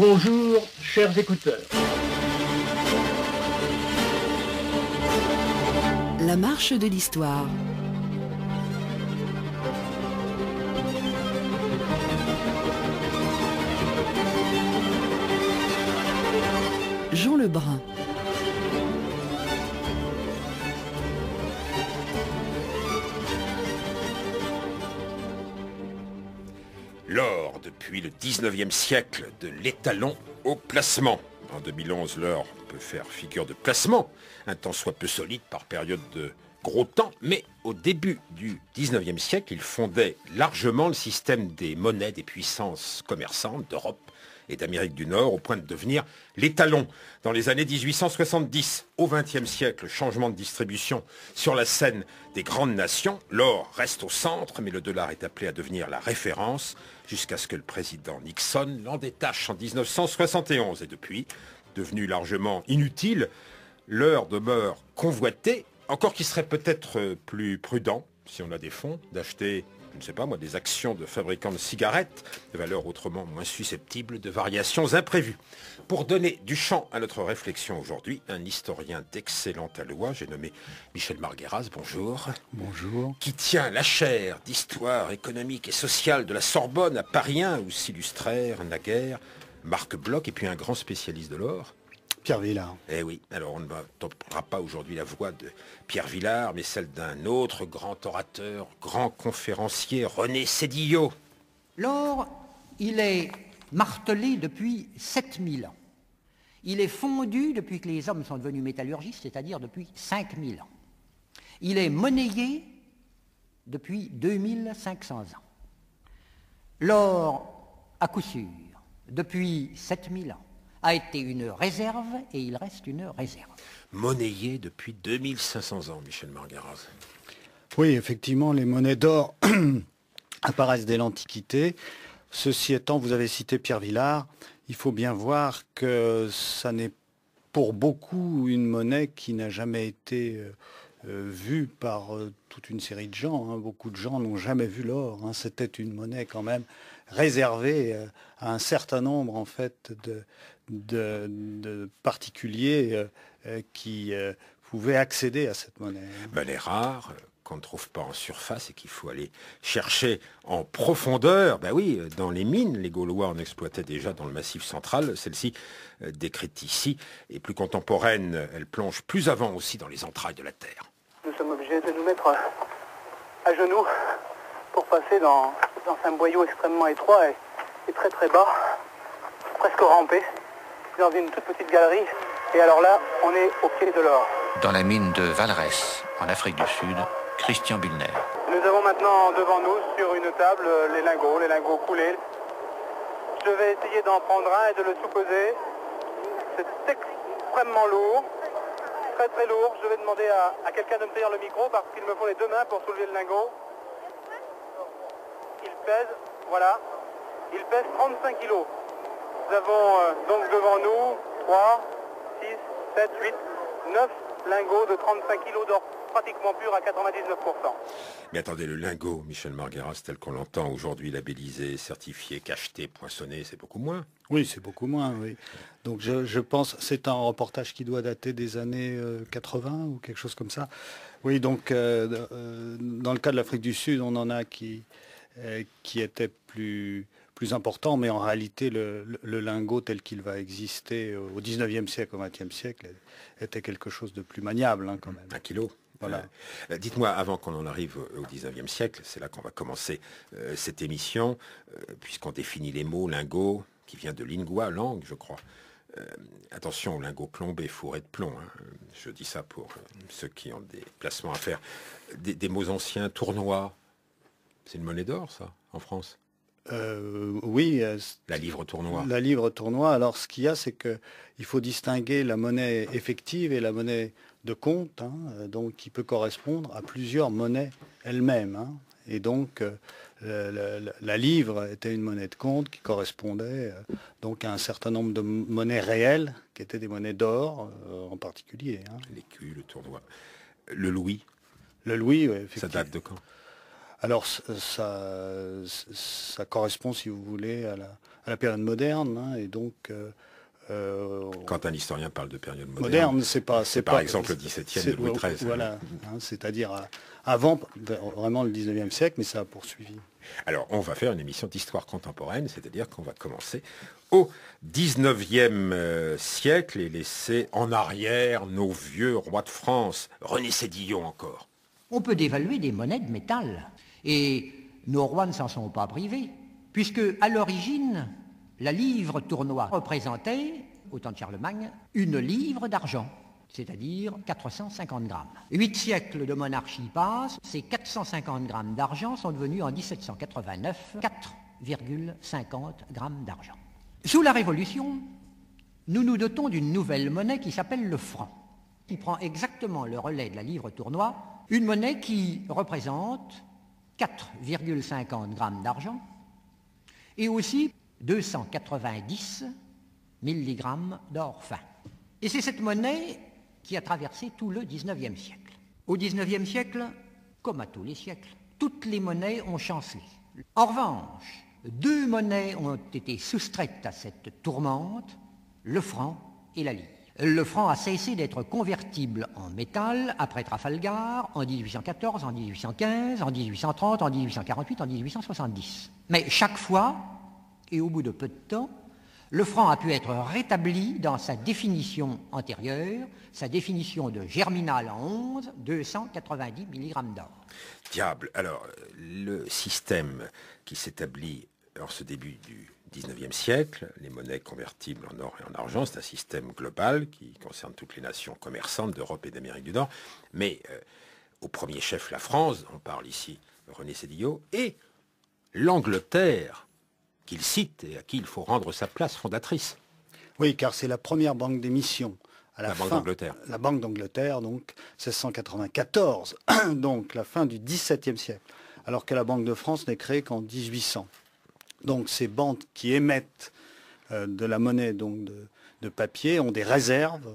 Bonjour, chers écouteurs. La marche de l'histoire. Jean Lebrun. L'or, depuis le 19e siècle, de l'étalon au placement. En 2011, l'or peut faire figure de placement, un temps soit peu solide par période de gros temps, mais au début du 19e siècle, il fondait largement le système des monnaies des puissances commerçantes d'Europe et d'Amérique du Nord, au point de devenir l'étalon. Dans les années 1870, au XXe siècle, changement de distribution sur la scène des grandes nations. L'or reste au centre, mais le dollar est appelé à devenir la référence, jusqu'à ce que le président Nixon l'en détache en 1971. Et depuis, devenu largement inutile, l'or demeure convoité, encore qu'il serait peut-être plus prudent, si on a des fonds, d'acheter, je ne sais pas moi, des actions de fabricants de cigarettes, de valeur autrement moins susceptible de variations imprévues. Pour donner du champ à notre réflexion aujourd'hui, un historien d'excellente alloi, j'ai nommé Michel Margueras, bonjour. Bonjour. Qui tient la chaire d'histoire économique et sociale de la Sorbonne à Paris 1, où s'illustrèrent naguère Marc Bloch, et puis un grand spécialiste de l'or. Pierre Villard. Eh oui, alors on ne n'entendra pas aujourd'hui la voix de Pierre Villard, mais celle d'un autre grand orateur, grand conférencier, René Sédillot. L'or, il est martelé depuis 7000 ans. Il est fondu depuis que les hommes sont devenus métallurgistes, c'est-à-dire depuis 5000 ans. Il est monnayé depuis 2500 ans. L'or, à coup sûr, depuis 7000 ans, a été une réserve et il reste une réserve. Monnayé depuis 2500 ans, Michel Margueras. Oui, effectivement, les monnaies d'or apparaissent dès l'Antiquité. Ceci étant, vous avez cité Pierre Villard, il faut bien voir que ça n'est pour beaucoup une monnaie qui n'a jamais été vue par toute une série de gens. Beaucoup de gens n'ont jamais vu l'or. C'était une monnaie quand même réservée à un certain nombre en fait de particuliers qui pouvaient accéder à cette monnaie. Elle est rare, qu'on ne trouve pas en surface et qu'il faut aller chercher en profondeur. Ben oui, dans les mines, les Gaulois en exploitaient déjà dans le Massif central. Celle-ci, décrite ici, est plus contemporaine. Elle plonge plus avant aussi dans les entrailles de la Terre. Nous sommes obligés de nous mettre à genoux pour passer dans un boyau extrêmement étroit et très très bas, presque rampé, dans une toute petite galerie. Et alors là, on est au pied de l'or. Dans la mine de Valrès, en Afrique du Sud, Christian Billner. Nous avons maintenant devant nous, sur une table, les lingots coulés. Je vais essayer d'en prendre un et de le sous-peser. C'est extrêmement lourd, très très lourd. Je vais demander à quelqu'un de me tenir le micro parce qu'il me faut les deux mains pour soulever le lingot. Il pèse, voilà, il pèse 35 kilos. Nous avons donc devant nous 3, 6, 7, 8, 9 lingots de 35 kilos d'or pratiquement pur à 99%. Mais attendez, le lingot, Michel Margueras, tel qu'on l'entend aujourd'hui, labellisé, certifié, cacheté, poinçonné, c'est beaucoup moins. Oui, c'est beaucoup moins, oui. Donc je pense, c'est un reportage qui doit dater des années 80 ou quelque chose comme ça. Oui, donc dans le cas de l'Afrique du Sud, on en a qui étaient plus important, mais en réalité, le lingot tel qu'il va exister au 19e siècle, au 20e siècle, était quelque chose de plus maniable quand même. 1 kilo. Voilà. Dites-moi, avant qu'on en arrive au 19e siècle, c'est là qu'on va commencer cette émission, puisqu'on définit les mots lingot, qui vient de lingua, langue, je crois. Attention au lingot plombé, fourré de plomb. Je dis ça pour ceux qui ont des placements à faire. Des mots anciens, tournoi, c'est une monnaie d'or, ça, en France? Oui. La livre tournoi. La livre tournoi. Alors, ce qu'il y a, c'est qu'il faut distinguer la monnaie effective et la monnaie de compte, donc qui peut correspondre à plusieurs monnaies elles-mêmes. Et donc, la livre était une monnaie de compte qui correspondait donc à un certain nombre de monnaies réelles, qui étaient des monnaies d'or en particulier. L'écu, le tournoi. Le louis. Le louis, oui, effectivement. Ça date de quand? Alors, ça correspond, si vous voulez, à la période moderne, hein, et donc... Quand un historien parle de période moderne, c'est par pas exemple le XVIIe et Louis XIII. Voilà, hein, c'est-à-dire avant vraiment le XIXe siècle, mais ça a poursuivi. Alors, on va faire une émission d'histoire contemporaine, c'est-à-dire qu'on va commencer au XIXe siècle et laisser en arrière nos vieux rois de France, René Sédillon encore. On peut dévaluer des monnaies de métal, et nos rois ne s'en sont pas privés, puisque à l'origine, la livre tournois représentait, au temps de Charlemagne, une livre d'argent, c'est-à-dire 450 grammes. 8 siècles de monarchie passent, ces 450 grammes d'argent sont devenus en 1789 4,50 grammes d'argent. Sous la Révolution, nous nous dotons d'une nouvelle monnaie qui s'appelle le franc, qui prend exactement le relais de la livre tournois, une monnaie qui représente 4,50 grammes d'argent et aussi 290 milligrammes d'or fin. Et c'est cette monnaie qui a traversé tout le XIXe siècle. Au XIXe siècle, comme à tous les siècles, toutes les monnaies ont chancelé. En revanche, 2 monnaies ont été soustraites à cette tourmente, le franc et la livre. Le franc a cessé d'être convertible en métal après Trafalgar, en 1814, en 1815, en 1830, en 1848, en 1870. Mais chaque fois, et au bout de peu de temps, le franc a pu être rétabli dans sa définition antérieure, sa définition de germinal en 11, 290 mg d'or. Diable, alors, le système qui s'établit en ce début du XIXe siècle, les monnaies convertibles en or et en argent, c'est un système global qui concerne toutes les nations commerçantes d'Europe et d'Amérique du Nord, mais au premier chef la France, on parle ici de René Sédillon, et l'Angleterre, qu'il cite et à qui il faut rendre sa place fondatrice. Oui, car c'est la première banque d'émission. La Banque d'Angleterre. La Banque d'Angleterre, donc 1694, donc la fin du XVIIe siècle, alors que la Banque de France n'est créée qu'en 1800. Donc ces banques qui émettent de la monnaie donc de papier ont des réserves,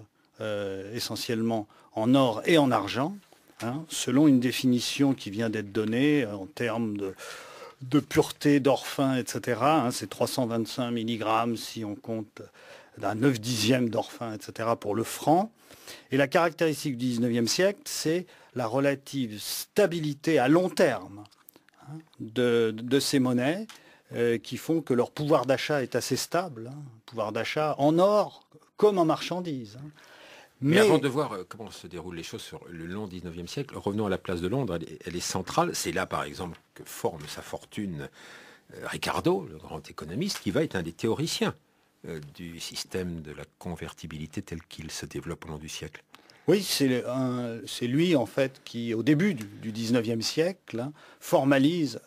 essentiellement en or et en argent, hein, selon une définition qui vient d'être donnée en termes de pureté, d'or fin, etc. Hein, c'est 325 mg si on compte d'un 9/10 d'or fin, etc. pour le franc. Et la caractéristique du XIXe siècle, c'est la relative stabilité à long terme, hein, de ces monnaies qui font que leur pouvoir d'achat est assez stable, hein, pouvoir d'achat en or comme en marchandises. Hein. Mais avant de voir comment se déroulent les choses sur le long XIXe siècle, revenons à la place de Londres, elle est centrale. C'est là, par exemple, que forme sa fortune Ricardo, le grand économiste, qui va être un des théoriciens du système de la convertibilité tel qu'il se développe au long du siècle. Oui, c'est lui, en fait, qui, au début du XIXe siècle, hein, formalise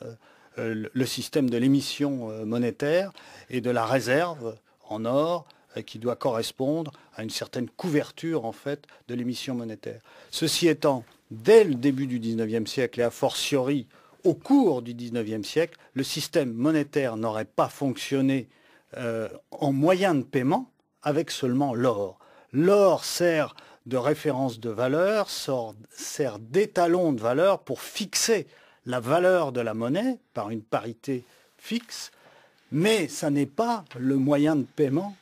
le système de l'émission monétaire et de la réserve en or qui doit correspondre à une certaine couverture, en fait, de l'émission monétaire. Ceci étant, dès le début du XIXe siècle et a fortiori au cours du XIXe siècle, le système monétaire n'aurait pas fonctionné en moyen de paiement avec seulement l'or. L'or sert de référence de valeur, sert d'étalon de valeur pour fixer la valeur de la monnaie par une parité fixe, mais ça n'est pas le moyen de paiement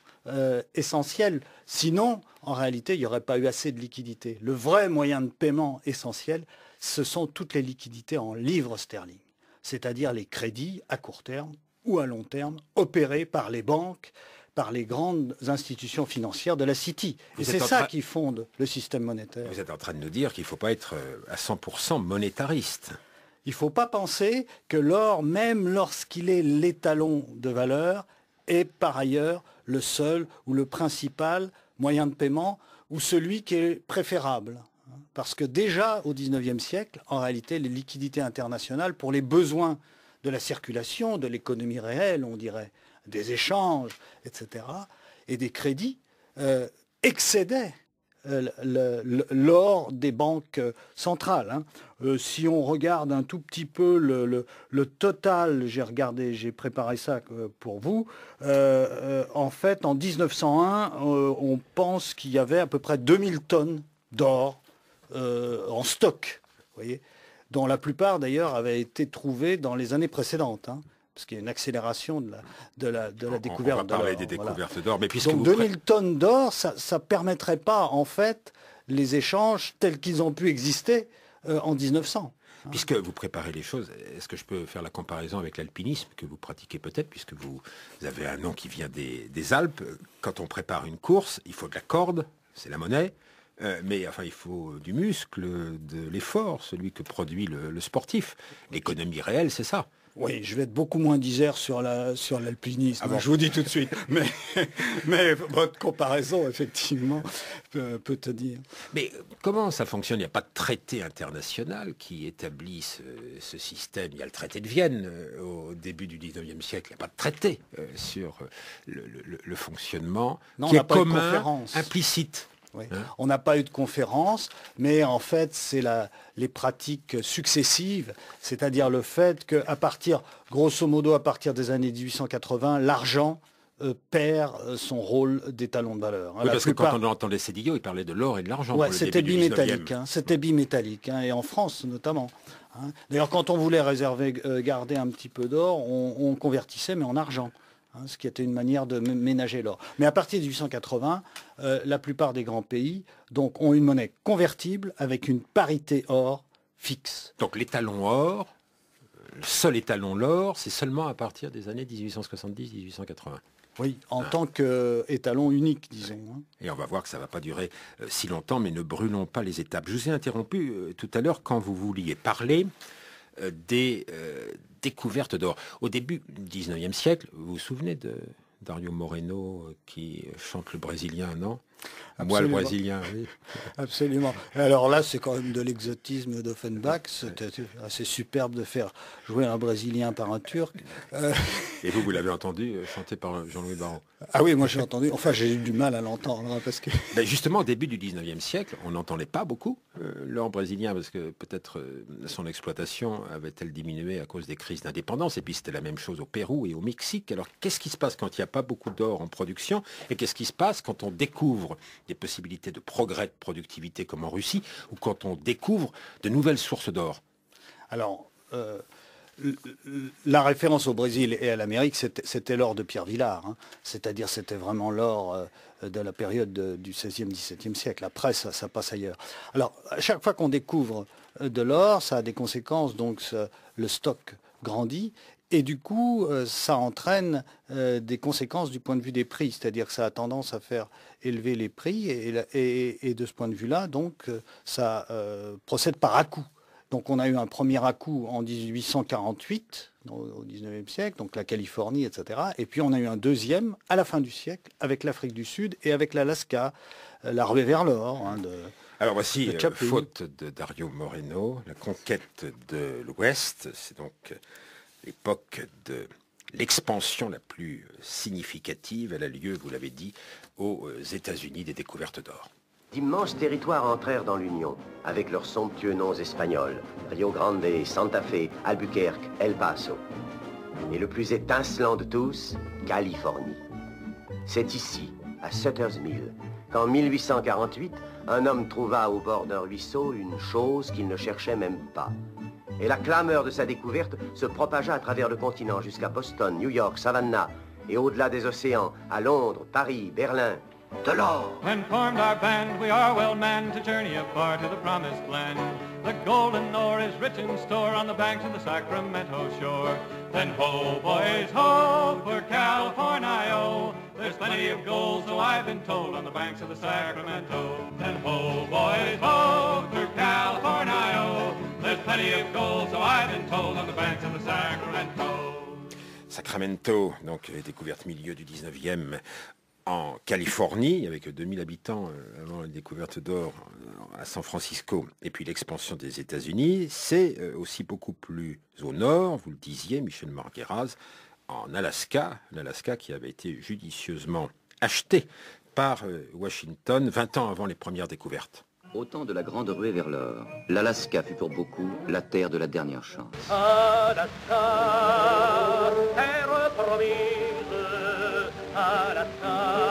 essentiel. Sinon, en réalité, il n'y aurait pas eu assez de liquidités. Le vrai moyen de paiement essentiel, ce sont toutes les liquidités en livres sterling, c'est-à-dire les crédits à court terme ou à long terme opérés par les banques, par les grandes institutions financières de la City. Et c'est ça qui fonde le système monétaire. Vous êtes en train de nous dire qu'il ne faut pas être à 100% monétariste. Il ne faut pas penser que l'or, même lorsqu'il est l'étalon de valeur, est par ailleurs le seul ou le principal moyen de paiement ou celui qui est préférable. Parce que déjà au XIXe siècle, en réalité, les liquidités internationales, pour les besoins de la circulation, de l'économie réelle, on dirait, des échanges, etc., et des crédits, excédaient l'or des banques centrales. Hein. Si on regarde un tout petit peu le total, j'ai préparé ça pour vous, en fait, en 1901, on pense qu'il y avait à peu près 2000 tonnes d'or en stock, vous voyez, dont la plupart d'ailleurs avaient été trouvées dans les années précédentes. Hein. parce qu'il y a une accélération de la découverte on va parler de l'or. des Voilà. découvertes d'or, mais puisque Donc vous 2000 tonnes d'or, ça ne permettrait pas en fait les échanges tels qu'ils ont pu exister en 1900. Puisque vous préparez les choses, est-ce que je peux faire la comparaison avec l'alpinisme que vous pratiquez peut-être, puisque vous avez un nom qui vient des Alpes. Quand on prépare une course, il faut de la corde, c'est la monnaie, mais enfin il faut du muscle, de l'effort, celui que produit le sportif. L'économie réelle, c'est ça. Oui, je vais être beaucoup moins disert sur l'alpinisme, Ah bon. je vous dis tout de suite. Mais votre comparaison, effectivement, peut te dire. Mais comment ça fonctionne? Il n'y a pas de traité international qui établit ce système. Il y a le traité de Vienne au début du 19e siècle. Il n'y a pas de traité sur le fonctionnement Non, qui on n'a est pas eu de commun, conférence. implicite. Oui. Hein? On n'a pas eu de conférence, mais en fait, c'est les pratiques successives, c'est-à-dire le fait qu'à partir, grosso modo, à partir des années 1880, l'argent perd son rôle d'étalon de valeur. Oui, parce que quand on entendait Cédillo, il parlait de l'or et de l'argent. Ouais, pour le c'était début du 19e. bimétallique, c'était bimétallique, et en France notamment. D'ailleurs, quand on voulait garder un petit peu d'or, on convertissait, mais en argent. Ce qui était une manière de ménager l'or. Mais à partir de 1880, la plupart des grands pays donc, ont une monnaie convertible avec une parité or fixe. Donc l'étalon or, le seul étalon l'or, c'est seulement à partir des années 1870-1880. Oui, en tant qu'étalon unique, disons. Et on va voir que ça ne va pas durer si longtemps, mais ne brûlons pas les étapes. Je vous ai interrompu tout à l'heure quand vous vouliez parler des découvertes d'or. Au début du 19e siècle, vous vous souvenez de Dario Moreno qui chante le brésilien, non? Moi, le brésilien, oui. Absolument. Alors là, c'est quand même de l'exotisme d'Offenbach. C'était assez superbe de faire jouer un Brésilien par un Turc. Et vous l'avez entendu chanter par Jean-Louis Barrault? Ah oui, moi j'ai entendu. Enfin, j'ai eu du mal à l'entendre parce que. Ben justement, au début du 19e siècle, on n'entendait pas beaucoup l'or brésilien parce que peut-être son exploitation avait-elle diminué à cause des crises d'indépendance. Et puis c'était la même chose au Pérou et au Mexique. Alors qu'est-ce qui se passe quand il n'y a pas beaucoup d'or en production? Et qu'est-ce qui se passe quand on découvre des possibilités de progrès de productivité comme en Russie ou quand on découvre de nouvelles sources d'or? Alors, la référence au Brésil et à l'Amérique, c'était l'or de Pierre Villard. C'est-à-dire c'était vraiment l'or de la période du XVIe, XVIIe siècle. Après, ça passe ailleurs. Alors, à chaque fois qu'on découvre de l'or, ça a des conséquences. Donc, le stock grandit. Et du coup, ça entraîne des conséquences du point de vue des prix. C'est-à-dire que ça a tendance à faire élever les prix. Et de ce point de vue-là, donc, ça procède par à-coups. Donc on a eu un premier à-coup en 1848, au 19e siècle, donc la Californie, etc. Et puis on a eu un deuxième à la fin du siècle avec l'Afrique du Sud et avec l'Alaska, la ruée vers l'or. Alors voici, faute de Dario Moreno, la conquête de l'Ouest, c'est donc l'époque de l'expansion la plus significative. Elle a lieu, vous l'avez dit, aux États-Unis des découvertes d'or. D'immenses territoires entrèrent dans l'Union, avec leurs somptueux noms espagnols, Rio Grande, Santa Fe, Albuquerque, El Paso. Et le plus étincelant de tous, Californie. C'est ici, à Sutter's Mill, qu'en 1848, un homme trouva au bord d'un ruisseau une chose qu'il ne cherchait même pas. Et la clameur de sa découverte se propagea à travers le continent jusqu'à Boston, New York, Savannah, et au-delà des océans, à Londres, Paris, Berlin. De l'or. When formed our band, we are well manned to journey afar to the promised land. The golden ore is rich in store on the banks of the Sacramento shore. Then ho, boys, ho, for California, oh. There's plenty of gold, so I've been told, on the banks of the Sacramento. Then ho, boys, ho, for California, oh. There's plenty of gold, so I've been told, on the banks of the Sacramento. Sacramento, donc découverte milieu du 19e. En Californie, avec 2000 habitants avant la découverte d'or à San Francisco, et puis l'expansion des États-Unis, c'est aussi beaucoup plus au nord, vous le disiez, Michel Margueraz, en Alaska, l'Alaska qui avait été judicieusement acheté par Washington 20 ans avant les premières découvertes. Au temps de la grande ruée vers l'or, l'Alaska fut pour beaucoup la terre de la dernière chance. Alaska, terre promise, Alaska.